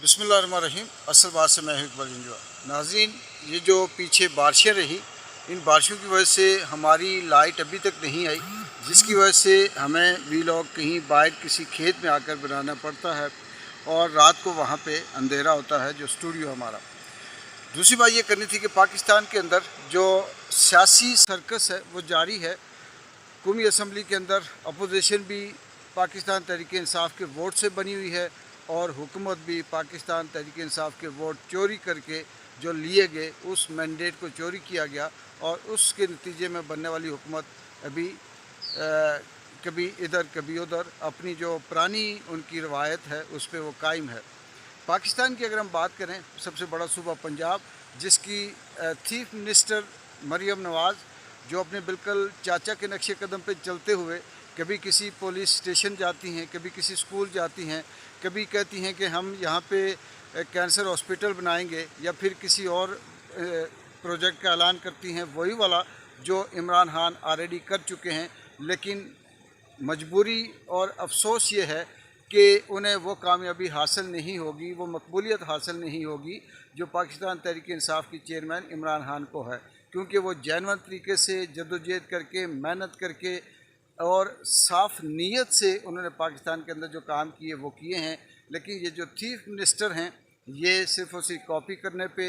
बिस्मिल्लाहिर्रहमानिर्रहीम। असल बात से मैं इकबाल इंजवा नाज़रीन, ये जो पीछे बारिशें रही, इन बारिशों की वजह से हमारी लाइट अभी तक नहीं आई, जिसकी वजह से हमें वीलॉग कहीं बाहर किसी खेत में आकर बनाना पड़ता है और रात को वहाँ पे अंधेरा होता है जो स्टूडियो हमारा। दूसरी बात ये करनी थी कि पाकिस्तान के अंदर जो सियासी सर्कस है वो जारी है। कौमी असम्बली के अंदर अपोजिशन भी पाकिस्तान तहरीक इंसाफ के वोट से बनी हुई है और हुकूमत भी पाकिस्तान तहरीक इंसाफ के वोट चोरी करके जो लिए गए उस मैंडेट को चोरी किया गया और उसके नतीजे में बनने वाली हुकूमत अभी कभी इधर कभी उधर अपनी जो पुरानी उनकी रवायत है उस पर वो कायम है। पाकिस्तान की अगर हम बात करें, सबसे बड़ा सूबा पंजाब, जिसकी चीफ मिनिस्टर मरियम नवाज़, जो अपने बिल्कुल चाचा के नक्शे कदम पे चलते हुए कभी किसी पुलिस स्टेशन जाती हैं, कभी किसी स्कूल जाती हैं, कभी कहती हैं कि हम यहाँ पे कैंसर हॉस्पिटल बनाएंगे या फिर किसी और प्रोजेक्ट का ऐलान करती हैं, वही वाला जो इमरान खान ऑलरेडी कर चुके हैं। लेकिन मजबूरी और अफसोस ये है कि उन्हें वो कामयाबी हासिल नहीं होगी, वो मकबूलियत हासिल नहीं होगी जो पाकिस्तान तहरीक इंसाफ की चेयरमैन इमरान खान को है, क्योंकि वो जेन्युइन तरीके से जद्दोजहद करके, मेहनत करके और साफ नीयत से उन्होंने पाकिस्तान के अंदर जो काम किए वो किए हैं। लेकिन ये जो चीफ मिनिस्टर हैं, ये सिर्फ़ और सिर्फ कॉपी करने पे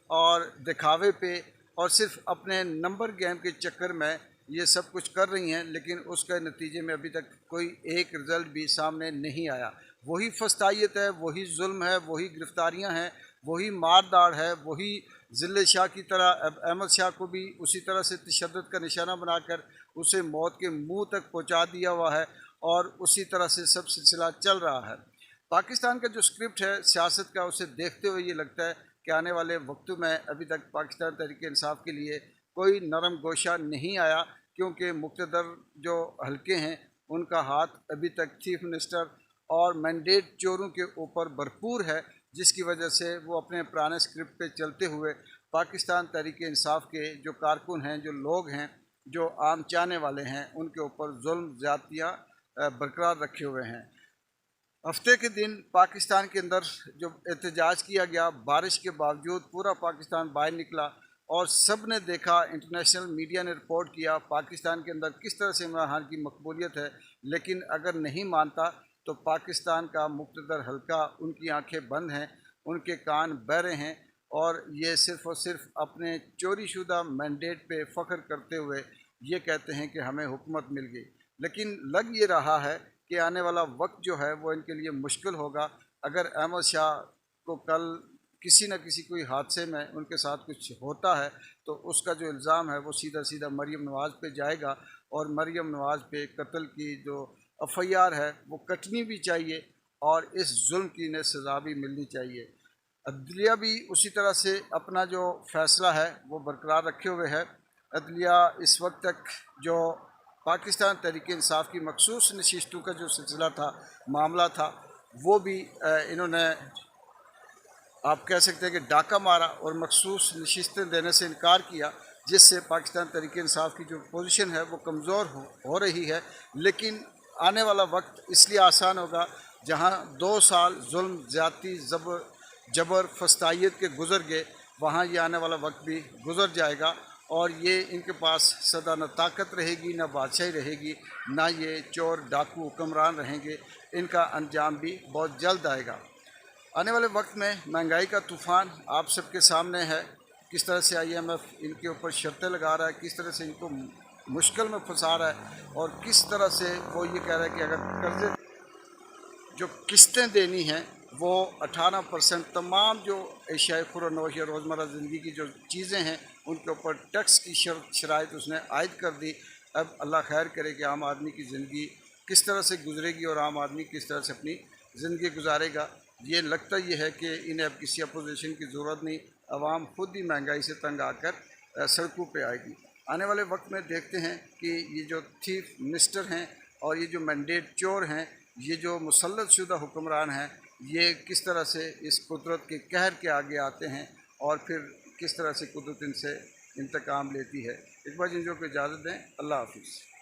और दिखावे पे और सिर्फ अपने नंबर गेम के चक्कर में ये सब कुछ कर रही हैं, लेकिन उसके नतीजे में अभी तक कोई एक रिज़ल्ट भी सामने नहीं आया। वही फस्तायत है, वही जुल्म है, वही गिरफ्तारियां हैं, वही मारदाड़ है, वही ज़िले शाह की तरह अहमद शाह को भी उसी तरह से तशद्दुद का निशाना बनाकर उसे मौत के मुंह तक पहुंचा दिया हुआ है और उसी तरह से सब सिलसिला चल रहा है। पाकिस्तान का जो स्क्रिप्ट है सियासत का, उसे देखते हुए ये लगता है कि आने वाले वक्तों में अभी तक पाकिस्तान तहरीक इंसाफ के लिए कोई नरम गोशा नहीं आया, क्योंकि मुक़्तदर जो हल्के हैं उनका हाथ अभी तक चीफ मिनिस्टर और मैंडेट चोरों के ऊपर भरपूर है, जिसकी वजह से वो अपने पुराने स्क्रिप्ट पे चलते हुए पाकिस्तान तहरीक इंसाफ के जो कारकुन हैं, जो लोग हैं, जो आम चाहने वाले हैं, उनके ऊपर जुल्म ज़्यादतियाँ बरकरार रखे हुए हैं। हफ्ते के दिन पाकिस्तान के अंदर जो एहतजाज किया गया, बारिश के बावजूद पूरा पाकिस्तान बाहर निकला और सब ने देखा, इंटरनेशनल मीडिया ने रिपोर्ट किया पाकिस्तान के अंदर किस तरह से इमरान खान की मकबूलियत है। लेकिन अगर नहीं मानता तो पाकिस्तान का मुक़्तदर हल्का, उनकी आंखें बंद हैं, उनके कान बहरे हैं और ये सिर्फ़ और सिर्फ अपने चोरी शुदा मैंडेट पे फ़ख्र करते हुए ये कहते हैं कि हमें हुकूमत मिल गई। लेकिन लग ये रहा है कि आने वाला वक्त जो है वो इनके लिए मुश्किल होगा। अगर अहमद शाह को कल किसी न किसी कोई हादसे में उनके साथ कुछ होता है तो उसका जो इल्ज़ाम है वो सीधा सीधा मरियम नवाज़ पे जाएगा और मरियम नवाज़ पे कत्ल की जो एफ़आईआर है वो कटनी भी चाहिए और इस जुल्म की इन्हें सज़ा भी मिलनी चाहिए। अदलिया भी उसी तरह से अपना जो फ़ैसला है वो बरकरार रखे हुए है। अदलिया इस वक्त तक जो पाकिस्तान तहरीक इंसाफ की मखसूस नशिस्तों का जो सिलसिला था, मामला था, वो भी इन्होंने आप कह सकते हैं कि डाका मारा और मखसूस नशिस्तें देने से इनकार किया, जिससे पाकिस्तान तहरीक इंसाफ की जो पोजीशन है वो कमज़ोर हो रही है। लेकिन आने वाला वक्त इसलिए आसान होगा जहाँ 2 साल जुल्म, ज़्यादती, जबर फस्तायत के गुज़र गए, वहाँ ये आने वाला वक्त भी गुज़र जाएगा और ये इनके पास सदा न ताकत रहेगी, न बादशाही रहेगी, ना ये चोर डाकू हुक्मरान रहेंगे। इनका अंजाम भी बहुत जल्द आएगा। आने वाले वक्त में महंगाई का तूफ़ान आप सबके सामने है, किस तरह से IMF इनके ऊपर शर्तें लगा रहा है, किस तरह से इनको मुश्किल में फंसा रहा है और किस तरह से वो ये कह रहा है कि अगर कर्ज़े जो किस्तें देनी हैं वो 18% तमाम जो एशियाई खुरानोश या रोज़मर्रा ज़िंदगी की जो चीज़ें हैं उनके ऊपर टैक्स की शराइत उसने आयद कर दी। अब अल्लाह खैर करे कि आम आदमी की ज़िंदगी किस तरह से गुजरेगी और आम आदमी किस तरह से अपनी ज़िंदगी गुजारेगा। ये लगता ये है कि इन्हें अब किसी अपोजिशन की ज़रूरत नहीं, आवाम खुद ही महंगाई से तंग आकर सड़कों पे आएगी। आने वाले वक्त में देखते हैं कि ये जो चीफ मिनिस्टर हैं और ये जो मैंडेट चोर हैं, ये जो मुसल्लत शुदा हुक्मरान हैं, ये किस तरह से इस कुदरत के कहर के आगे आते हैं और फिर किस तरह से कुदरत इनसे इंतकाम लेती है। इकबाल इंजो को इजाज़त दें। अल्लाह हाफ़िज़।